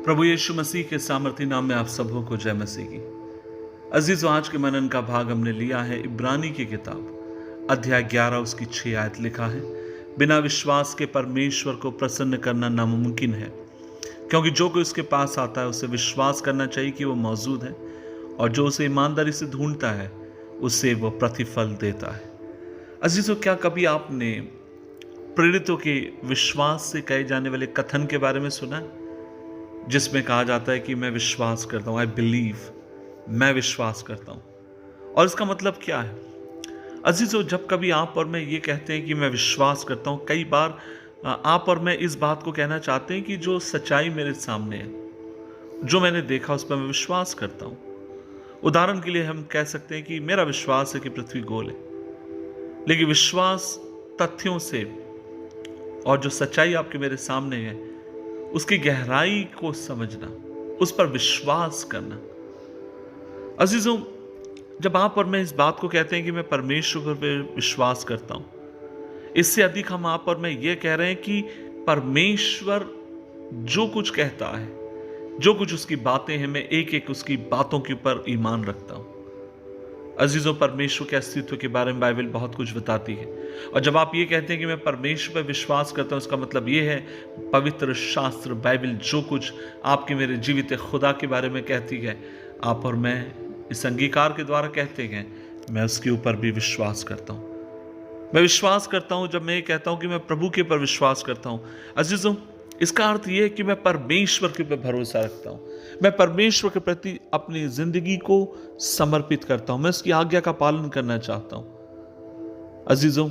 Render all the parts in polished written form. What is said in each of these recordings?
प्रभु यीशु मसीह के सामर्थी नाम में आप सबों को जय मसीह की। अजीजों, आज के मनन का भाग हमने लिया है इब्रानी की किताब अध्याय 11 उसकी 6 आयत। लिखा है, बिना विश्वास के परमेश्वर को प्रसन्न करना नामुमकिन है, क्योंकि जो कोई उसके पास आता है उसे विश्वास करना चाहिए कि वो मौजूद है, और जो उसे ईमानदारी से ढूंढता है उसे वो प्रतिफल देता है। अजीजों, क्या कभी आपने प्रेरितों के विश्वास से कहे जाने वाले कथन के बारे में सुना है, जिसमें कहा जाता है कि मैं विश्वास करता हूं, आई बिलीव, मैं विश्वास करता हूं। और इसका मतलब क्या है? अजीजों, जब कभी आप और मैं ये कहते हैं कि मैं विश्वास करता हूं, कई बार आप और मैं इस बात को कहना चाहते हैं कि जो सच्चाई मेरे सामने है, जो मैंने देखा, उस पर मैं विश्वास करता हूं। उदाहरण के लिए हम कह सकते हैं कि मेरा विश्वास है कि पृथ्वी गोल है, लेकिन विश्वास तथ्यों से और जो सच्चाई आपके मेरे सामने है उसकी गहराई को समझना, उस पर विश्वास करना। अजीजों, जब आप और मैं इस बात को कहते हैं कि मैं परमेश्वर पर विश्वास करता हूं, इससे अधिक हम आप और मैं ये कह रहे हैं कि परमेश्वर जो कुछ कहता है, जो कुछ उसकी बातें हैं, मैं एक एक उसकी बातों के ऊपर ईमान रखता हूं। अजीजों, परमेश्वर के अस्तित्व के बारे में बाइबल बहुत कुछ बताती है, और जब आप ये कहते हैं कि मैं परमेश्वर पर विश्वास करता हूं, उसका मतलब ये है पवित्र शास्त्र बाइबल जो कुछ आपके मेरे जीवित खुदा के बारे में कहती है, आप और मैं इस अंगीकार के द्वारा कहते हैं मैं उसके ऊपर भी विश्वास करता हूं। मैं विश्वास करता हूं जब मैं ये कहता हूं कि मैं प्रभु के ऊपर विश्वास करता हूं। अजीजों, इसका अर्थ यह है कि मैं परमेश्वर के ऊपर भरोसा रखता हूं, मैं परमेश्वर के प्रति अपनी जिंदगी को समर्पित करता हूं, मैं उसकी आज्ञा का पालन करना चाहता हूं। अजीजों,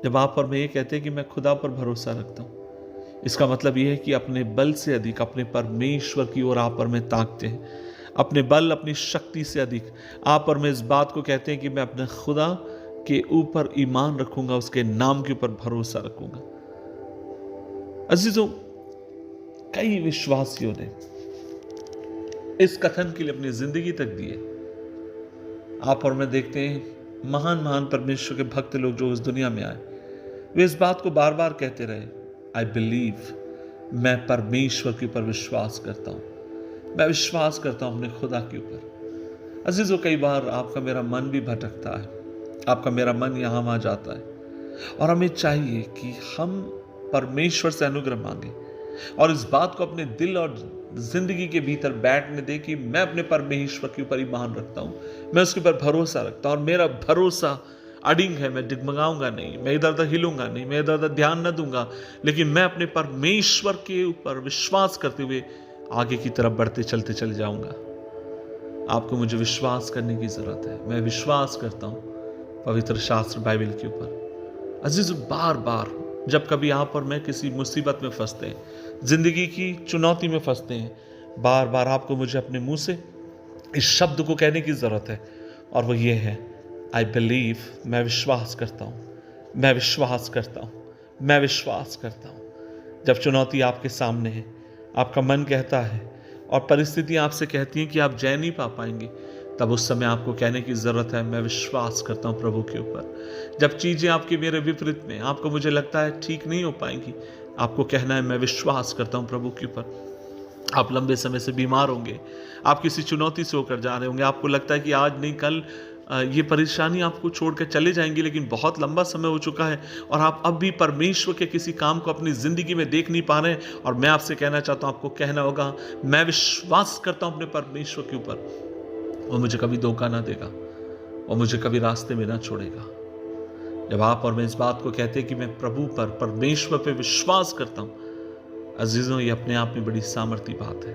जब आप और मैं ये कहते हैं कि मैं खुदा पर भरोसा रखता हूं, इसका मतलब यह है कि अपने बल से अधिक अपने परमेश्वर की ओर आप और मैं ताकते हैं। अपने बल, अपनी शक्ति से अधिक आप और मैं इस बात को कहते हैं कि मैं अपने खुदा के ऊपर ईमान रखूंगा, उसके नाम के ऊपर भरोसा रखूंगा। अजीजों, कई विश्वासियों ने इस कथन के लिए अपनी जिंदगी तक दी है। आप और मैं देखते हैं महान महान परमेश्वर के भक्त लोग जो इस दुनिया में आए, वे इस बात को बार बार कहते रहे, आई बिलीव, मैं परमेश्वर के ऊपर विश्वास करता हूं, मैं विश्वास करता हूं अपने खुदा के ऊपर। अजीजों, कई बार आपका मेरा मन भी भटकता है, आपका मेरा मन यहां वहां जाता है, और हमें चाहिए कि हम परमेश्वर से अनुग्रह मांगे और इस बात को अपने दिल और जिंदगी के भीतर बैठने दे कि मैं अपने परमेश्वर के ऊपर ईमान रखता हूं, मैं उसके ऊपर भरोसा रखता हूं, और मेरा भरोसा अडिंग है, मैं डिगमगाऊंगा नहीं, मैं इधर उधर हिलूंगा नहीं, मैं इधर उधर ध्यान न दूंगा, लेकिन मैं अपने परमेश्वर के ऊपर विश्वास करते हुए आगे की तरफ बढ़ते चलते चले जाऊंगा। आपको मुझे विश्वास करने की जरूरत है। मैं विश्वास करता हूं पवित्र शास्त्र बाइबल के ऊपर। अजीज, बार बार जब कभी आप और मैं किसी मुसीबत में फंसते हैं, जिंदगी की चुनौती में फंसते हैं, बार बार आपको मुझे अपने मुंह से इस शब्द को कहने की जरूरत है, और वो ये है, आई बिलीव, मैं विश्वास करता हूं, मैं विश्वास करता हूं, मैं विश्वास करता हूं। जब चुनौती आपके सामने है, आपका मन कहता है और परिस्थितियां आपसे कहती हैं कि आप जय नहीं पा पाएंगे, तब उस समय आपको कहने की जरूरत है, मैं विश्वास करता हूं प्रभु के ऊपर। जब चीजें आपके मेरे विपरीत में, आपको मुझे लगता है ठीक नहीं हो पाएंगी, आपको कहना है, मैं विश्वास करता हूं प्रभु के ऊपर। आप लंबे समय से बीमार होंगे, आप किसी चुनौती से होकर जा रहे होंगे, आपको लगता है कि आज नहीं कल ये परेशानी आपको छोड़कर चले जाएंगी, लेकिन बहुत लंबा समय हो चुका है और आप अब भी परमेश्वर के किसी काम को अपनी जिंदगी में देख नहीं पा रहे हैं। और मैं आपसे कहना चाहता हूं, आपको कहना होगा, मैं विश्वास करता हूं अपने परमेश्वर के ऊपर, वो मुझे कभी धोखा ना देगा, वो मुझे कभी रास्ते में ना छोड़ेगा। जब आप और मैं इस बात को कहते हैं कि मैं प्रभु पर, परमेश्वर पर विश्वास करता हूं, अजीजों, ये अपने आप में बड़ी सामर्थी बात है।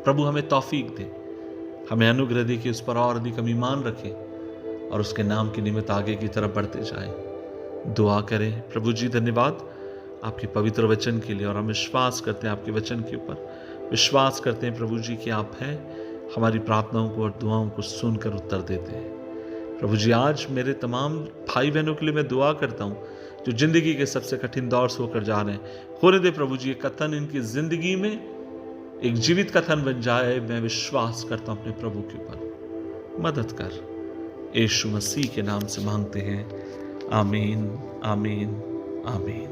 प्रभु हमें तौफीक दे, हमें अनुग्रह दे कि उस पर और अधिक हम ईमान रखें और उसके नाम के निमित्त आगे की तरफ बढ़ते जाएं। दुआ करें। प्रभु जी, धन्यवाद आपके पवित्र वचन के लिए, और हम विश्वास करते हैं आपके वचन के ऊपर, विश्वास करते हैं प्रभु जी कि आप हैं, हमारी प्रार्थनाओं को और दुआओं को सुनकर उत्तर देते हैं। प्रभु जी, आज मेरे तमाम भाई बहनों के लिए मैं दुआ करता हूं जो जिंदगी के सबसे कठिन दौर से होकर जा रहे हैं। होने दे प्रभु जी, ये कथन इनकी जिंदगी में एक जीवित कथन बन जाए। मैं विश्वास करता हूं अपने प्रभु के ऊपर, मदद कर। यीशु मसीह के नाम से मांगते हैं, आमीन, आमीन, आमीन।